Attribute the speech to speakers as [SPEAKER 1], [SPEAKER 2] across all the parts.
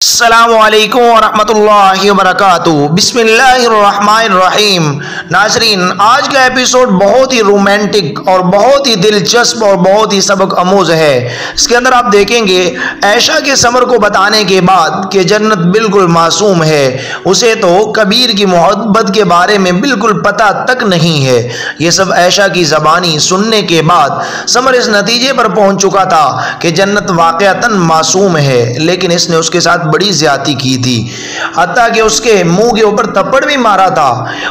[SPEAKER 1] अस्सलामुअलैकुम वरहमतुल्लाहि वबरकातुहू। बिस्मिल्लाहिर्रहमानिर्रहीम। नाज़रीन, आज का एपिसोड बहुत ही रोमांटिक और बहुत ही दिलचस्प और बहुत ही सबक आमूज है। इसके अंदर आप देखेंगे आयशा के समर को बताने के बाद कि जन्नत बिल्कुल मासूम है, उसे तो कबीर की मोहब्बत के बारे में बिल्कुल पता तक नहीं है। ये सब आयशा की ज़बानी सुनने के बाद समर इस नतीजे पर पहुंच चुका था कि जन्नत वाक़अतन मासूम है, लेकिन इसने उसके साथ बड़ी ज्यादती की थी। हत्ता कि उसके मुंह के ऊपर थप्पड़ भी मारा था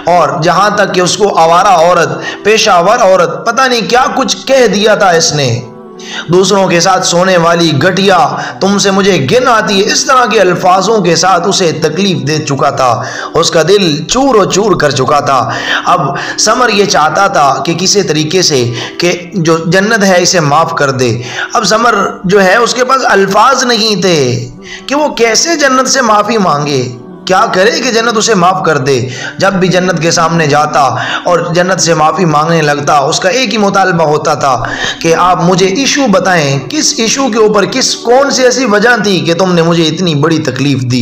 [SPEAKER 1] और जहां तक कि उसको आवारा औरत, पेशावर औरत, पता नहीं क्या कुछ कह दिया था इसने। दूसरों के साथ सोने वाली घटिया, तुमसे मुझे घिन आती है, इस तरह के अल्फाजों के साथ उसे तकलीफ दे चुका था। उसका दिल चूर और चूर कर चुका था। अब समर ये चाहता था कि किसी तरीके से कि जो जन्नत है इसे माफ कर दे। अब समर जो है उसके पास अल्फाज नहीं थे कि वो कैसे जन्नत से माफी मांगे, क्या करे कि जन्नत उसे माफ कर दे। जब भी जन्नत के सामने जाता और जन्नत से माफी मांगने लगता, उसका एक ही मुतालबा होता था कि आप मुझे इशू बताएं, किस इशू के ऊपर, कौन सी ऐसी वजह थी कि तुमने मुझे इतनी बड़ी तकलीफ दी।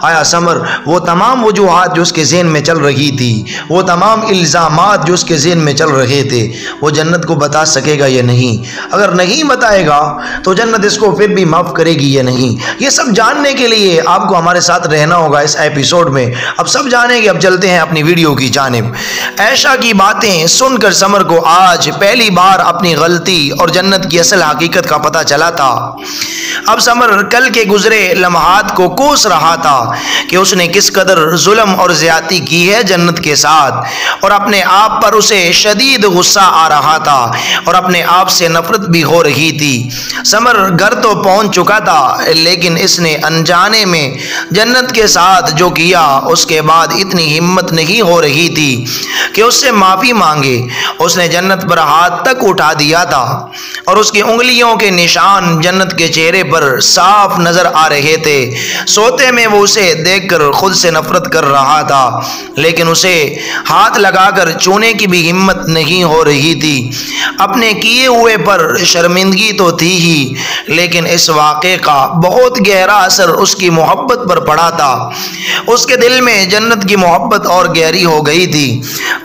[SPEAKER 1] आया समर वो तमाम वजूहात जो उसके ज़हन में चल रही थी, वो तमाम इल्ज़ामात जो उसके ज़हन में चल रहे थे, वो जन्नत को बता सकेगा या नहीं। अगर नहीं बताएगा तो जन्नत इसको फिर भी माफ़ करेगी या नहीं, ये सब जानने के लिए आपको हमारे साथ रहना होगा इस एपिसोड में। अब सब जानेंगे। अब चलते हैं अपनी वीडियो की जानिब। आयशा की बातें सुनकर समर को आज पहली बार अपनी गलती और जन्नत की असल हकीकत का पता चला था। अब समर कल के गुजरे लम्हात को कोस रहा था कि उसने किस कदर जुल्म और ज्यादती की है जन्नत के साथ, और अपने आप पर उसे शदीद गुस्सा आ रहा था और अपने आप से नफरत भी हो रही थी। समर घर तो पहुंच चुका था, लेकिन इसने अनजाने में जन्नत के साथ जो किया उसके बाद इतनी हिम्मत नहीं हो रही थी कि उससे माफ़ी मांगे। उसने जन्नत पर हाथ तक उठा दिया था और उसकी उंगलियों के निशान जन्नत के चेहरे पर साफ नजर आ रहे थे। सोते में वो उसे देखकर खुद से नफरत कर रहा था, लेकिन उसे हाथ लगाकर छूने की भी हिम्मत नहीं हो रही थी। अपने किए हुए पर शर्मिंदगी तो थी ही, लेकिन इस वाक़े का बहुत गहरा असर उसकी मोहब्बत पर पड़ा था। उसके दिल में जन्नत की मोहब्बत और गहरी हो गई थी।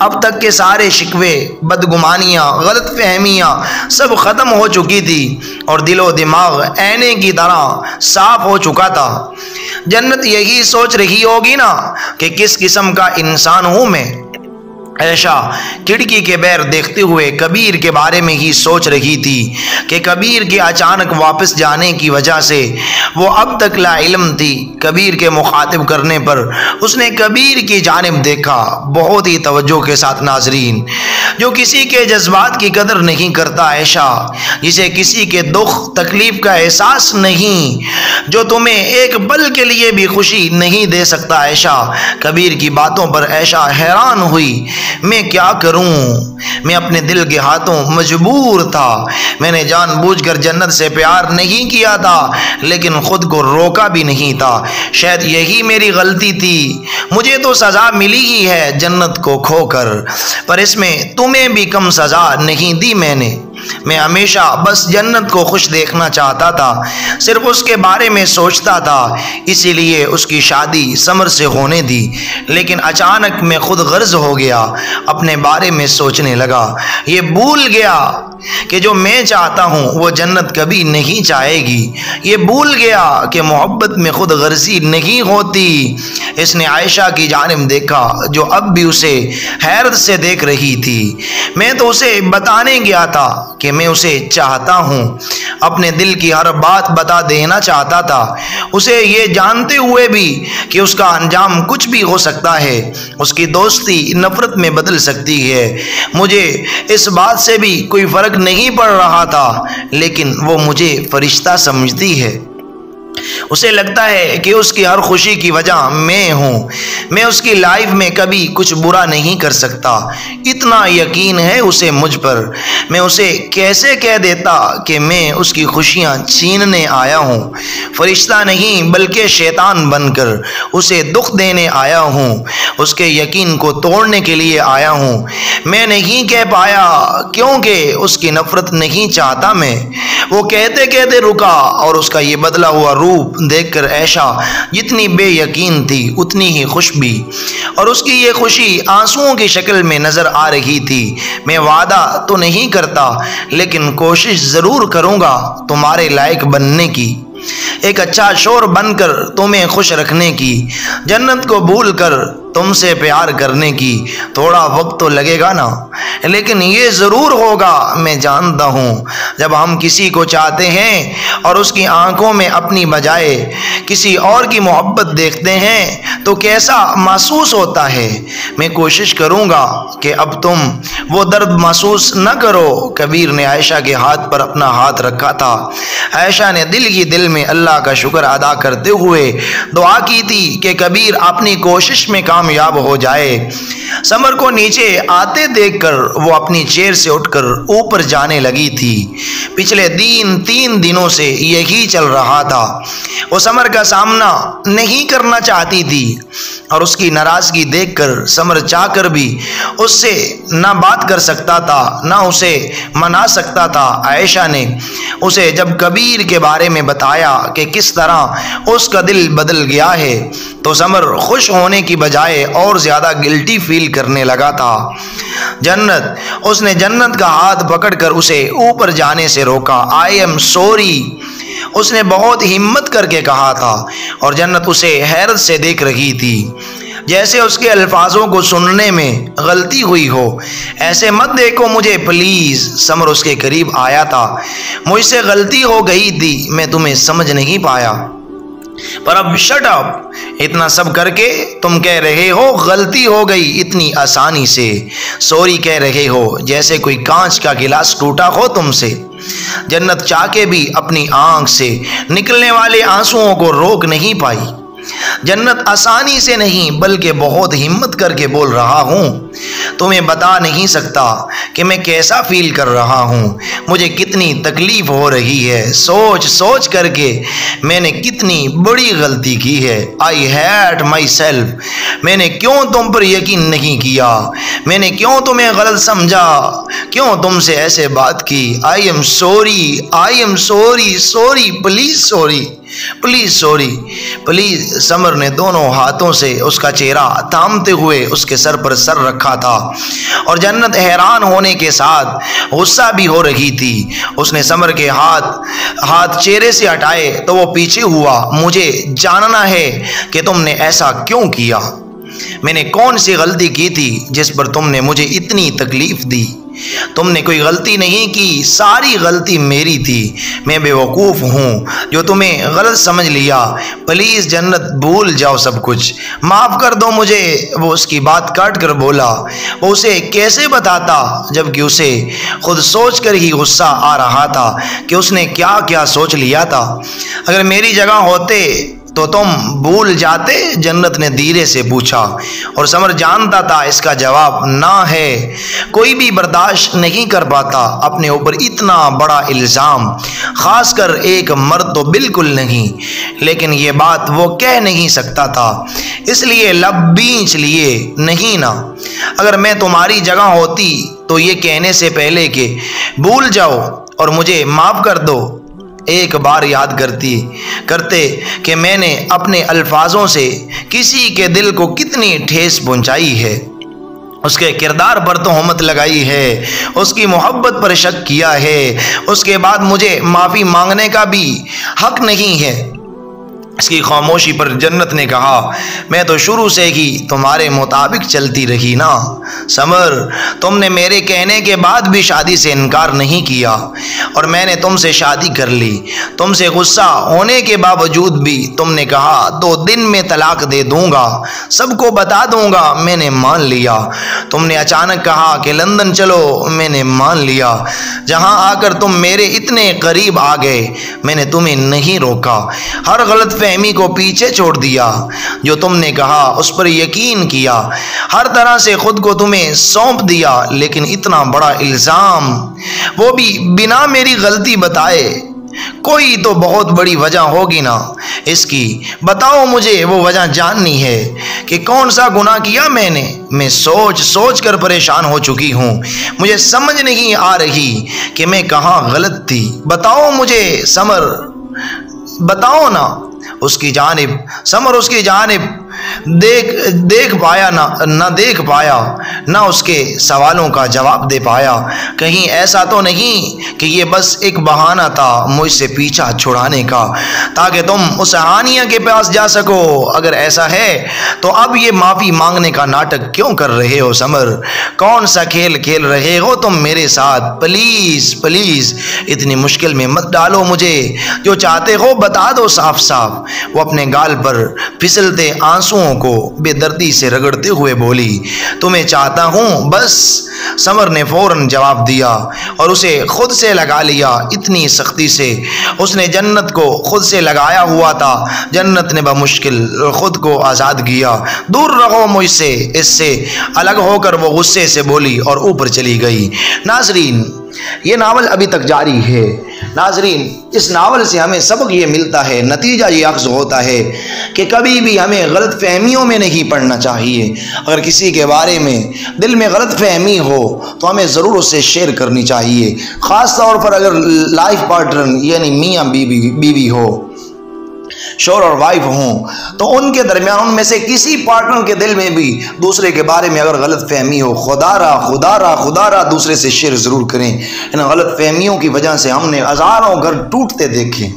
[SPEAKER 1] अब तक के सारे शिकवे, बदगुमानियाँ, गलत फहमियाँ सब ख़त्म हो चुकी थी और दिलो दिमाग ऐने की तरह साफ हो चुका था। जन्नत यही सोच रही होगी ना कि किस किस्म का इंसान हूँ मैं। आयशा खिड़की के बैर देखते हुए कबीर के बारे में ही सोच रही थी कि कबीर के अचानक वापस जाने की वजह से वो अब तक लाइल्म थी। कबीर के मुखातिब करने पर उसने कबीर की जानिब देखा बहुत ही तवज्जो के साथ। नाजरीन, जो किसी के जज्बात की कदर नहीं करता आयशा, जिसे किसी के दुख तकलीफ का एहसास नहीं, जो तुम्हें एक पल के लिए भी खुशी नहीं दे सकता आयशा। कबीर की बातों पर आयशा हैरान हुई। मैं क्या करूं, मैं अपने दिल के हाथों मजबूर था। मैंने जानबूझकर जन्नत से प्यार नहीं किया था, लेकिन खुद को रोका भी नहीं था। शायद यही मेरी गलती थी। मुझे तो सज़ा मिली ही है जन्नत को खोकर, पर इसमें तुम्हें भी कम सज़ा नहीं दी मैंने। मैं हमेशा बस जन्नत को खुश देखना चाहता था, सिर्फ उसके बारे में सोचता था, इसीलिए उसकी शादी समर से होने दी। लेकिन अचानक मैं खुद गर्ज हो गया, अपने बारे में सोचने लगा। ये भूल गया कि जो मैं चाहता हूँ वो जन्नत कभी नहीं चाहेगी। ये भूल गया कि मोहब्बत में खुद गर्जी नहीं होती। इसने आयशा की जानिब देखा जो अब भी उसे हैरत से देख रही थी। मैं तो उसे बताने गया था कि मैं उसे चाहता हूँ, अपने दिल की हर बात बता देना चाहता था उसे, ये जानते हुए भी कि उसका अंजाम कुछ भी हो सकता है। उसकी दोस्ती नफरत में बदल सकती है। मुझे इस बात से भी कोई फर्क नहीं पड़ रहा था, लेकिन वो मुझे फरिश्ता समझती है। उसे लगता है कि उसकी हर खुशी की वजह मैं हूँ। मैं उसकी लाइफ में कभी कुछ बुरा नहीं कर सकता, इतना यकीन है उसे मुझ पर। मैं उसे कैसे कह देता कि मैं उसकी खुशियाँ छीनने आया हूँ। फरिश्ता नहीं बल्कि शैतान बनकर उसे दुख देने आया हूँ, उसके यकीन को तोड़ने के लिए आया हूँ। मैं नहीं कह पाया क्योंकि उसकी नफरत नहीं चाहता मैं। वो कहते कहते रुका और उसका ये बदला हुआ रूप रूप देखकर ऐशा जितनी बेयकीन थी उतनी ही खुश भी, और उसकी ये खुशी आंसुओं की शक्ल में नज़र आ रही थी। मैं वादा तो नहीं करता, लेकिन कोशिश ज़रूर करूँगा तुम्हारे लायक बनने की, एक अच्छा शोर बनकर तुम्हें खुश रखने की, जन्नत को भूल कर तुमसे प्यार करने की। थोड़ा वक्त तो लगेगा ना, लेकिन ये ज़रूर होगा। मैं जानता हूँ जब हम किसी को चाहते हैं और उसकी आंखों में अपनी बजाय किसी और की मोहब्बत देखते हैं तो कैसा महसूस होता है। मैं कोशिश करूँगा कि अब तुम वो दर्द महसूस न करो। कबीर ने आयशा के हाथ पर अपना हाथ रखा था। आयशा ने दिल ही दिल में अल्लाह का शुक्र अदा करते हुए दुआ की थी कि कबीर अपनी कोशिश में कामयाब हो जाए। समर को नीचे आते देखकर वो अपनी चेयर से उठकर ऊपर जाने लगी थी। पिछले 3 दिनों से यही चल रहा था। वो समर का सामना नहीं करना चाहती थी और उसकी नाराज़गी देखकर समर चाहकर भी उससे ना बात कर सकता था, ना उसे मना सकता था। आयशा ने उसे जब कबीर के बारे में बताया कि किस तरह उसका दिल बदल गया है तो समर खुश होने की बजाय और ज़्यादा गिल्टी फील करने लगा था। उसने जन्नत का हाथ पकड़कर उसे ऊपर जाने से रोका। आई एम सॉरी, उसने बहुत हिम्मत करके कहा था और जन्नत उसे हैरत से देख रही थी, जैसे उसके अल्फाजों को सुनने में गलती हुई हो। ऐसे मत देखो मुझे प्लीज़। समर उसके करीब आया था। मुझसे गलती हो गई थी, मैं तुम्हें समझ नहीं पाया, पर अब शट अप। इतना सब करके तुम कह रहे हो गलती हो गई इतनी आसानी से। सॉरी कह रहे हो जैसे कोई कांच का गिलास टूटा हो तुमसे। जन्नत चाह के भी अपनी आंख से निकलने वाले आंसुओं को रोक नहीं पाई। जन्नत आसानी से नहीं बल्कि बहुत हिम्मत करके बोल रहा हूँ। तुम्हें बता नहीं सकता कि मैं कैसा फील कर रहा हूँ, मुझे कितनी तकलीफ हो रही है। सोच सोच करके मैंने कितनी बड़ी गलती की है। आई हैट माई सेल्फ। मैंने क्यों तुम पर यकीन नहीं किया, मैंने क्यों तुम्हें गलत समझा, क्यों तुमसे ऐसे बात की। I am sorry, I am sorry, sorry please, sorry please, sorry please. Summer ने दोनों हाथों से उसका चेहरा थामते हुए उसके सर पर सर रखा था और जन्नत हैरान होने के साथ गुस्सा भी हो रही थी। उसने समर के हाथ चेहरे से हटाए तो वो पीछे हुआ। मुझे जानना है कि तुमने ऐसा क्यों किया। मैंने कौन सी गलती की थी जिस पर तुमने मुझे इतनी तकलीफ दी। तुमने कोई गलती नहीं की, सारी गलती मेरी थी। मैं बेवकूफ़ हूँ जो तुम्हें गलत समझ लिया। प्लीज़ जन्नत भूल जाओ सब कुछ, माफ़ कर दो मुझे। वो उसकी बात काट कर बोला। वो उसे कैसे बताता जबकि उसे खुद सोच कर ही गुस्सा आ रहा था कि उसने क्या क्या सोच लिया था। अगर मेरी जगह होते तो तुम भूल जाते, जन्नत ने धीरे से पूछा और समर जानता था इसका जवाब ना है। कोई भी बर्दाश्त नहीं कर पाता अपने ऊपर इतना बड़ा इल्ज़ाम, ख़ासकर एक मर्द तो बिल्कुल नहीं, लेकिन ये बात वो कह नहीं सकता था, इसलिए लब बींच लिए। नहीं ना, अगर मैं तुम्हारी जगह होती तो ये कहने से पहले कि भूल जाओ और मुझे माफ़ कर दो, एक बार याद करते कि मैंने अपने अल्फाजों से किसी के दिल को कितनी ठेस पहुंचाई है, उसके किरदार पर तोहमत लगाई है, उसकी मोहब्बत पर शक किया है, उसके बाद मुझे माफ़ी मांगने का भी हक नहीं है। इसकी खामोशी पर जन्नत ने कहा, मैं तो शुरू से ही तुम्हारे मुताबिक चलती रही ना समर। तुमने मेरे कहने के बाद भी शादी से इनकार नहीं किया और मैंने तुमसे शादी कर ली। तुमसे गुस्सा होने के बावजूद भी तुमने कहा 2 दिन में तलाक दे दूंगा, सबको बता दूंगा। मैंने मान लिया। तुमने अचानक कहा कि लंदन चलो, मैंने मान लिया। जहां आकर तुम मेरे इतने करीब आ गए, मैंने तुम्हें नहीं रोका। हर गलत फहमी को पीछे छोड़ दिया। जो तुमने कहा उस पर यकीन किया, हर तरह से खुद को तुम्हें सौंप दिया। लेकिन इतना बड़ा इल्ज़ाम, वो भी बिना मेरी गलती बताए। कोई तो बहुत बड़ी वजह होगी ना इसकी, बताओ मुझे। वो वजह जाननी है कि कौन सा गुनाह किया मैंने। मैं सोच सोच कर परेशान हो चुकी हूँ, मुझे समझ नहीं आ रही कि मैं कहाँ गलत थी। बताओ मुझे समर, बताओ ना उसकी जानिब। समर उसकी जानिब देख पाया ना देख पाया, ना उसके सवालों का जवाब दे पाया। कहीं ऐसा तो नहीं कि ये बस एक बहाना था मुझसे पीछा छुड़ाने का, ताकि तुम उस हानिया के पास जा सको? अगर ऐसा है तो अब ये माफ़ी मांगने का नाटक क्यों कर रहे हो समर? कौन सा खेल खेल रहे हो तुम मेरे साथ? प्लीज़ प्लीज़ इतनी मुश्किल में मत डालो मुझे। जो चाहते हो बता दो साफ साफ। वो अपने गाल पर फिसलते आंसुओं को बेदर्दी से रगड़ते हुए बोली, तुम्हें चाहता हूँ बस। समर ने फौरन जवाब दिया और उसे खुद से लगा लिया, इतनी सख्ती से। उसने जन्नत को खुद से लगाया हुआ था। जन्नत ने बमुश्किल खुद को आज़ाद किया। दूर रहो मुझसे, इससे अलग होकर वो गुस्से से बोली और ऊपर चली गई। नाजरीन, ये नावल अभी तक जारी है। नाजरीन, इस नावल से हमें सबक ये मिलता है, नतीजा ये अख्ज़ होता है कि कभी भी हमें गलत फहमियों में नहीं पड़ना चाहिए। अगर किसी के बारे में दिल में गलत फहमी हो तो हमें ज़रूर उससे शेयर करनी चाहिए। ख़ास तौर पर अगर लाइफ पार्टनर यानी मियाँ बीवी हो, शोहर और वाइफ हों, तो उनके दरमियान उनमें से किसी पार्टनर के दिल में भी दूसरे के बारे में अगर गलत फहमी हो, खुदारा दूसरे से शेयर ज़रूर करें। इन गलत फहमियों की वजह से हमने हज़ारों घर टूटते देखे।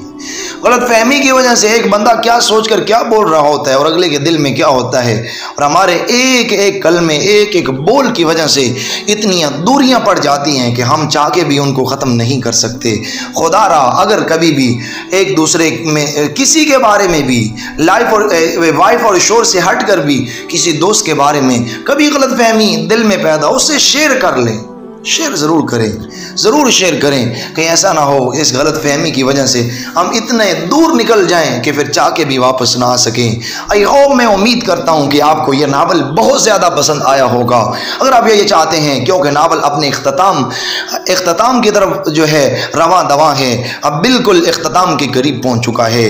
[SPEAKER 1] गलत फहमी की वजह से एक बंदा क्या सोचकर क्या बोल रहा होता है और अगले के दिल में क्या होता है, और हमारे एक एक कलमे, एक एक बोल की वजह से इतनी दूरियां पड़ जाती हैं कि हम चाह के भी उनको ख़त्म नहीं कर सकते। खुदारा अगर कभी भी एक दूसरे में किसी के बारे में भी वाइफ और शोहर से हट कर भी किसी दोस्त के बारे में कभी गलत फहमी दिल में पैदा, उससे शेयर कर लें। शेयर ज़रूर करें, ज़रूर शेयर करें। कहीं ऐसा ना हो इस गलत फहमी की वजह से हम इतने दूर निकल जाएं कि फिर चाह के भी वापस ना आ सकें। आई होप, मैं उम्मीद करता हूं कि आपको यह नावल बहुत ज़्यादा पसंद आया होगा। अगर आप ये चाहते हैं, क्योंकि नावल अपने इख्तिताम की तरफ जो है रवां दवां है, अब बिल्कुल इख्तिताम के करीब पहुँच चुका है।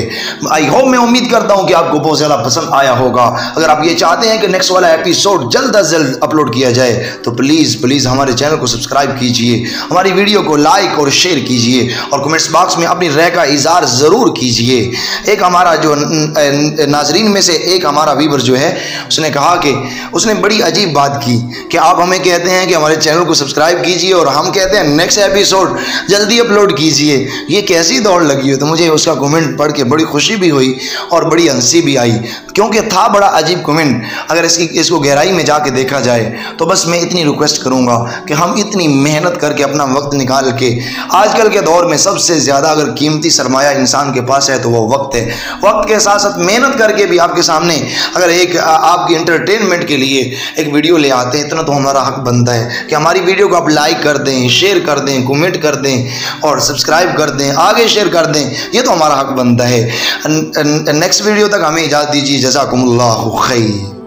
[SPEAKER 1] आई होप, मैं उम्मीद करता हूँ कि आपको बहुत ज़्यादा पसंद आया होगा। अगर आप ये चाहते हैं कि नेक्स्ट वाला एपिसोड जल्द अज जल्द अपलोड किया जाए तो प्लीज़ हमारे चैनल को सब्सक्राइब कीजिए, हमारी वीडियो को लाइक और शेयर कीजिए और कमेंट्स बॉक्स में अपनी राय का इज़हार ज़रूर कीजिए। एक हमारा जो नाजरीन में से एक हमारा व्यूअर जो है, उसने कहा कि उसने बड़ी अजीब बात की कि आप हमें कहते हैं कि हमारे चैनल को सब्सक्राइब कीजिए और हम कहते हैं नेक्स्ट एपिसोड जल्दी अपलोड कीजिए। ये कैसी दौड़ लगी हो? तो मुझे उसका कमेंट पढ़ के बड़ी खुशी भी हुई और बड़ी हंसी भी आई, क्योंकि था बड़ा अजीब कमेंट। अगर इसको गहराई में जाके देखा जाए तो बस मैं इतनी रिक्वेस्ट करूँगा कि हम इतनी मेहनत करके अपना वक्त निकाल के, आजकल के दौर में सबसे ज़्यादा अगर कीमती सरमाया इंसान के पास है तो वो वक्त है। वक्त के साथ साथ मेहनत करके भी आपके सामने अगर एक आपकी एंटरटेनमेंट के लिए एक वीडियो ले आते हैं, इतना तो हमारा हक बनता है कि हमारी वीडियो को आप लाइक कर दें, शेयर कर दें, कमेंट कर दें और सब्सक्राइब कर दें, आगे शेयर कर दें। ये तो हमारा हक बनता है। नेक्स्ट वीडियो तक हमें इजाज़त दीजिए। जज़ाकुमुल्लाहु खैर।